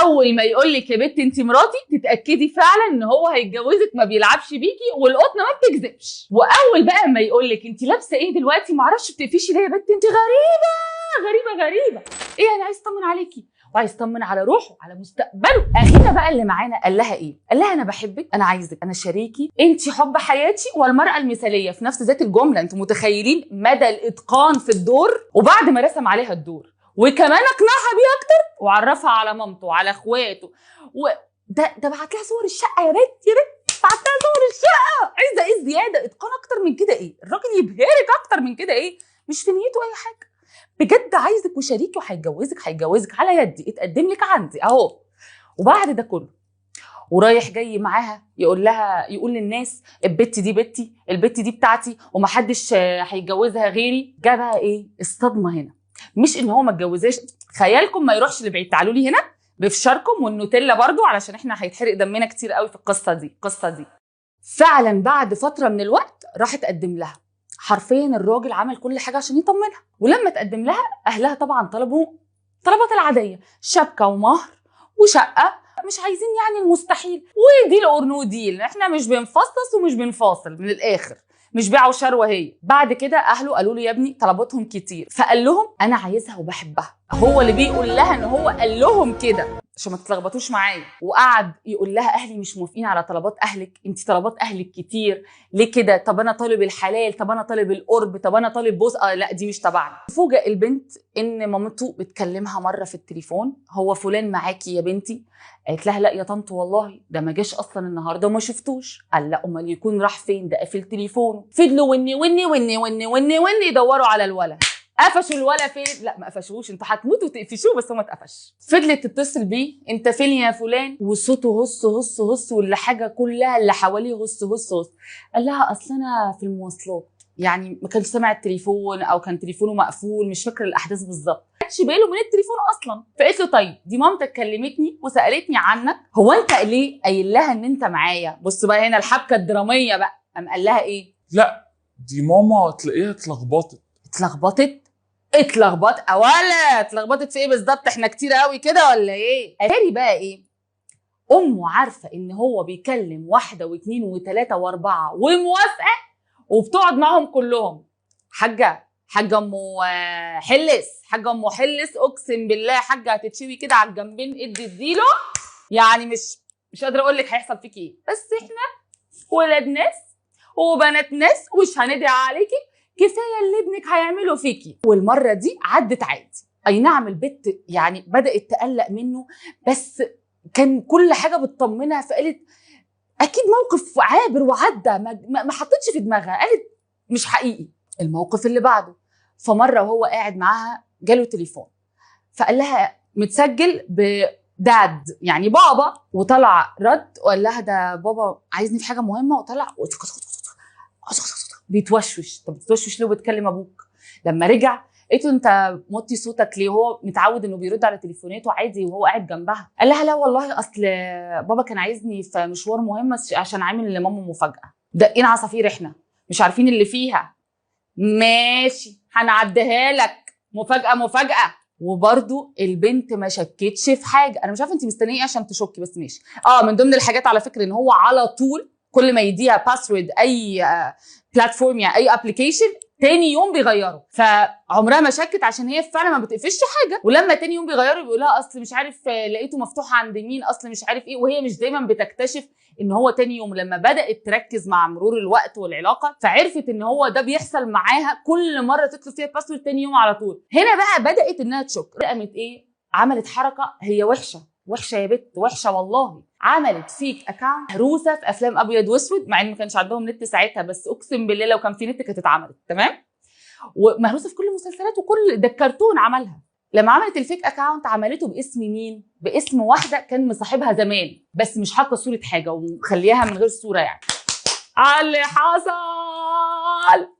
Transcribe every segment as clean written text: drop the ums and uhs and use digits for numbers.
اول ما يقول لك يا بت انت مراتي تتاكدي فعلا ان هو هيتجوزك، ما بيلعبش بيكي والقطنه ما بتكذبش. واول بقى ما يقول لك انت لابسه ايه دلوقتي معرفش بتقفشي ليه يا بت انت غريبه غريبه غريبه، ايه انا عايز اطمن عليكي وعايز اطمن على روحه على مستقبله. اخينا بقى اللي معانا قال لها ايه؟ قال لها انا بحبك، انا عايزك، انا شريكي، انت حب حياتي والمراه المثاليه في نفس ذات الجمله. انتوا متخيلين مدى الاتقان في الدور؟ وبعد ما رسم عليها الدور وكمان اقنعها بيه اكتر وعرفها على مامته وعلى اخواته ده بعت لها صور الشقه يا بت يا بت، بعت لها صور الشقه. عايزه ايه زياده؟ اتقان اكتر من كده ايه؟ الراجل يبهرك اكتر من كده ايه؟ مش في نيته اي حاجه، بجد عايزك وشريكي وهيتجوزك على يدي، اتقدم لك عندي اهو. وبعد ده كله ورايح جاي معاها يقول للناس البت دي بتي، البت دي بتاعتي ومحدش هيتجوزها غيري. جه بقى ايه الصدمه هنا؟ مش ان هو ما اتجوزاش، خيالكم ما يروحش لبعيد، تعالوا لي هنا بفشاركم والنوتيلا برضو علشان احنا هيتحرق دمنا كتير قوي في القصه دي. فعلا بعد فتره من الوقت راح تقدم لها، حرفيا الراجل عمل كل حاجه عشان يطمنها. ولما تقدم لها اهلها طبعا طلبوا طلبات العاديه، شبكه ومهر وشقه، مش عايزين يعني المستحيل، وديل اور نو ديل، احنا مش بنفصص ومش بنفاصل من الاخر، مش بيع وشروه. هي بعد كده اهله قالوا له يا ابني طلباتهم كتير، فقال لهم انا عايزها وبحبها. هو اللي بيقول لها ان هو قال لهم كده عشان ما تتلخبطوش معايا، وقعد يقول لها اهلي مش موافقين على طلبات اهلك، انت طلبات اهلك كتير ليه كده؟ طب انا طالب الحلال، طب انا طالب القرب، طب انا طالب بوس، لا دي مش تبعنا. فوجئ البنت ان مامته بتكلمها مره في التليفون، هو فلان معاكي يا بنتي؟ قالت لها لا يا طنط والله ده ما جاش اصلا النهارده وما شفتوش. قال لا امال يكون راح فين؟ ده قافل تليفونه. فضلوا وني يدوروا على الولد. قفشوا الولا فين؟ لا ما قفشوش، انتوا هتموتوا تقفشوه بس هو ما اتقفش. فضلت تتصل بيه انت فين يا فلان، وصوته هص واللي حاجه كلها اللي حواليه هص. قال لها اصل انا في المواصلات، يعني ما كانش سامع التليفون او كان تليفونه مقفول، مش فاكر الاحداث بالظبط، ما خدش باله من التليفون اصلا. فقلت له طيب دي مامتك كلمتني وسالتني عنك، هو انت ليه قايل لها ان انت معايا؟ بص بقى هنا الحبكه الدراميه بقى. قام قال لها ايه؟ لا دي ماما تلاقيها اتلخبطت. اتلخبطت اولا، اتلخبطت في ايه بالظبط؟ احنا كتير قوي كده ولا ايه؟ اتاري بقى ايه؟ امه عارفه ان هو بيكلم واحده واثنين وثلاثه واربعه وموافقه، وبتقعد معهم كلهم. حاجه ام حلس اقسم بالله حاجه هتتشوي كده على الجنبين، اديله يعني مش قادره اقول لك هيحصل فيكي ايه، بس احنا ولاد ناس وبنات ناس ومش هندعي عليكي، كفايه اللي ابنك هيعمله فيكي. والمره دي عدت عادي، اي نعم البت يعني بدات تقلق منه، بس كان كل حاجه بتطمنها، فقالت اكيد موقف عابر وعدى، ما حطتش في دماغها، قالت مش حقيقي. الموقف اللي بعده، فمره وهو قاعد معاها جاله تليفون، فقال لها متسجل بداد يعني بابا، وطلع رد وقال لها ده بابا عايزني في حاجه مهمه، وطلع بيتوشوش. طب بتتوشوش ليه وبتكلم ابوك؟ لما رجع قلت له انت موطي صوتك ليه؟ هو متعود انه بيرد على تليفوناته عادي وهو قاعد جنبها. قال لها لا والله اصل بابا كان عايزني في مشوار مهم عشان عامل لماما مفاجاه. دقين عصافير احنا مش عارفين اللي فيها، ماشي هنعديها لك، مفاجاه. وبرده البنت ما شكتش في حاجه. انا مش عارفه انت مستنيه ايه عشان تشكي، بس ماشي. من ضمن الحاجات على فكره ان هو على طول كل ما يديها باسورد اي بلاتفورم يعني اي ابلكيشن تاني يوم بيغيره، فعمرها ما شكت عشان هي فعلا ما بتقفش حاجه. ولما تاني يوم بيغيره بيقول لها اصل مش عارف لقيته مفتوح عند مين، اصل مش عارف ايه، وهي مش دايما بتكتشف ان هو تاني يوم. لما بدات تركز مع مرور الوقت والعلاقه فعرفت ان هو ده بيحصل معاها كل مره تطلب فيها باسورد تاني يوم على طول. هنا بقى بدات انها تشك، قامت ايه؟ عملت حركه هي وحشه يا بت، وحشه والله. عملت فيك اكاونت مهروسه في افلام ابيض واسود، مع ان ما كانش عندهم نت ساعتها، بس اقسم بالله لو كان في نت كانت اتعملت تمام، ومهروسه في كل المسلسلات وكل ده الكرتون عملها. لما عملت الفيك اكاونت عملته باسم مين؟ باسم واحده كان مصاحبها زمان، بس مش حاطه صوره حاجه ومخليها من غير صوره يعني. على اللي حصل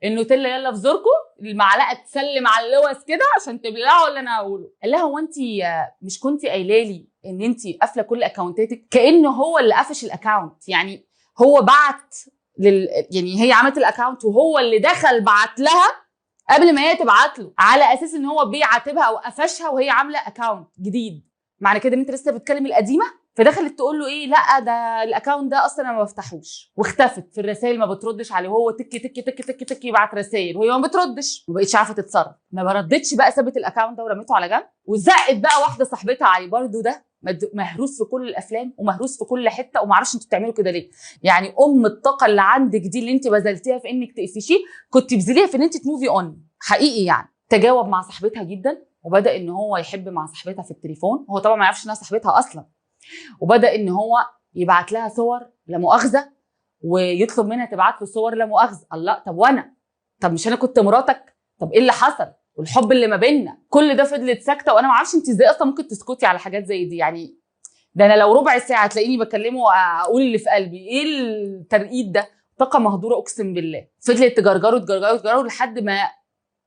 النوتيلا يلا في زوركم، المعلقه تسلم على اللوز كده عشان تبلعوا اللي انا هقوله. قال لها هو انت مش كنتي قايله لي ان انت قافله كل اكونتاتك؟ كانه هو اللي قفش الاكونت، يعني هو بعت يعني هي عملت الاكونت وهو اللي دخل بعت لها قبل ما هي تبعت له، على اساس ان هو بيعاتبها او قفشها وهي عامله اكونت جديد. معنى كده ان انت لسه بتكلم القديمه. فدخلت تقول له ايه، لا ده الاكونت ده اصلا انا ما بفتحوش، واختفت في الرسائل ما بتردش عليه، وهو تك تك تك تك تك يبعت رسائل وهي ما بتردش، ما بقتش عارفه تتصرف. ما بردتش بقى، سابت الاكونت ده ورميته على جنب، وزقت بقى واحده صاحبتها عليه. برده ده مهروس في كل الافلام ومهروس في كل حته، وما اعرفش انتوا بتعملوا كده ليه. يعني الطاقه اللي عندك دي اللي انت بذلتيها في انك تقفشيه، كنت بذليها في ان انت تموفي اون حقيقي. يعني تجاوب مع صاحبتها جدا، وبدا ان هو يحب مع صاحبتها في التليفون. هو طبعا ما يعرفش انها صاحبتها اصلا. وبدا ان هو يبعت لها صور لا مؤاخذه، ويطلب منها تبعت له صور لا مؤاخذه. الله، طب وانا؟ طب مش انا كنت مراتك؟ طب ايه اللي حصل؟ والحب اللي ما بيننا كل ده فضلت ساكته، وانا ما اعرفش انت ازاي اصلا ممكن تسكتي على حاجات زي دي. يعني ده انا لو ربع ساعه تلاقيني بكلمه واقول اللي في قلبي. ايه الترقيد ده؟ طاقه مهدوره اقسم بالله. فضلت تجرجروا لحد ما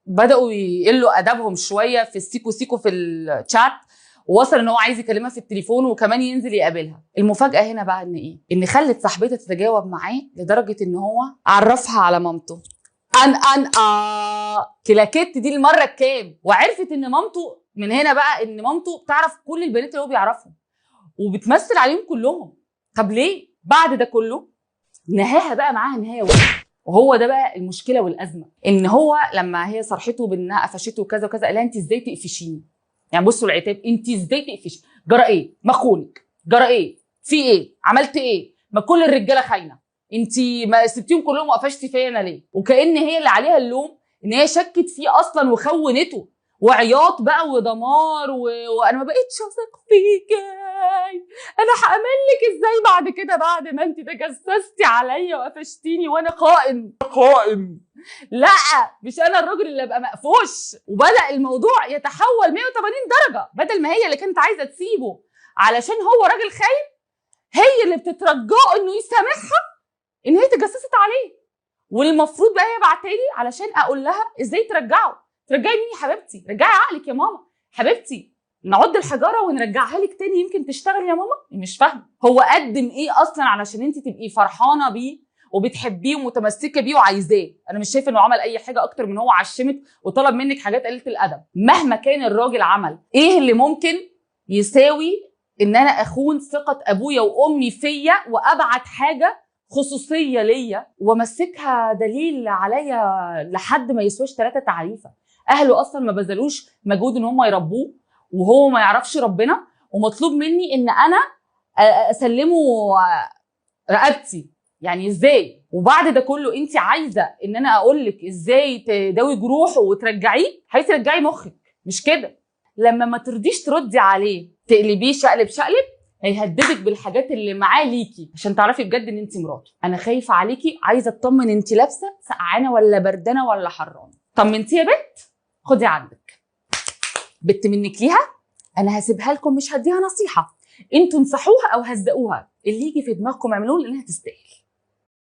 بداوا يقلوا ادبهم شويه في السيكو سيكو في الشات، ووصل ان هو عايز يكلمها في التليفون وكمان ينزل يقابلها. المفاجاه هنا بقى ان ايه؟ ان خلت صاحبتها تتجاوب معاه لدرجه ان هو عرفها على مامته. كلاكيت دي المره الكام، وعرفت ان مامته من هنا بقى، ان مامته بتعرف كل البنات اللي هو بيعرفهم وبتمثل عليهم كلهم. طب ليه بعد ده كله؟ نهاها بقى معاها نهايه وحشه. وهو ده بقى المشكله والازمه، ان هو لما هي صرحته بانها قفشته وكذا وكذا، قال لها انت ازاي تقفشيني؟ يعني بصوا العتاب، انت ازاي تقفشي؟ جرى ايه؟ ما خونك؟ جرى ايه؟ في ايه؟ عملت ايه؟ ما كل الرجاله خاينه، انت ما سبتيهم كلهم وقفشتي فيا انا ليه؟ وكأن هي اللي عليها اللوم، ان هي شكت فيه اصلا وخونته، وعياط بقى ودمار وانا ما بقتش اثق فيكي، انا هامن لك ازاي بعد كده، بعد ما انت تجسستي عليا وقفشتيني وانا خائن. لا، مش انا الراجل اللي ابقى مقفوش. وبدا الموضوع يتحول 180 درجه، بدل ما هي اللي كانت عايزه تسيبه علشان هو راجل خاين، هي اللي بتترجاه انه يسامحها ان هي تجسست عليه. والمفروض بقى هي بعتالي علشان اقول لها ازاي ترجعي مين يا حبيبتي؟ رجعي عقلك يا ماما حبيبتي، نعد الحجاره ونرجعها لك تاني يمكن تشتغل يا ماما. مش فاهمه هو قدم ايه اصلا علشان انت تبقي فرحانه بيه وبتحبيه ومتمسكه بيه وعايزاه. انا مش شايفه انه عمل اي حاجه اكتر من هو عشمك وطلب منك حاجات قليله الادب. مهما كان الراجل عمل ايه اللي ممكن يساوي ان انا اخون ثقه ابويا وامي فيا وابعت حاجه خصوصيه ليا وامسكها دليل عليا لحد ما يسواش 3 تعريفه؟ اهله اصلا ما بذلوش مجهود ان هم يربوه، وهو ما يعرفش ربنا، ومطلوب مني ان انا اسلمه رقبتي. يعني ازاي؟ وبعد ده كله انت عايزه ان انا اقول لك ازاي تداوي جروحه وترجعيه؟ هترجعي مخك مش كده. لما ما ترضيش تردي عليه تقلبيه شقلب هيهددك بالحاجات اللي معاه ليكي عشان تعرفي بجد ان انت مراته. انا خايفه عليكي، عايزه اطمن انت لابسه سقعانه ولا بردانه ولا حرانه. طمنتي يا بنت؟ خدي عندك بنت منك ليها، انا هسيبها لكم، مش هديها نصيحه، انتوا انصحوها او هزقوها، اللي يجي في دماغكم اعملوه لانها تستاهل.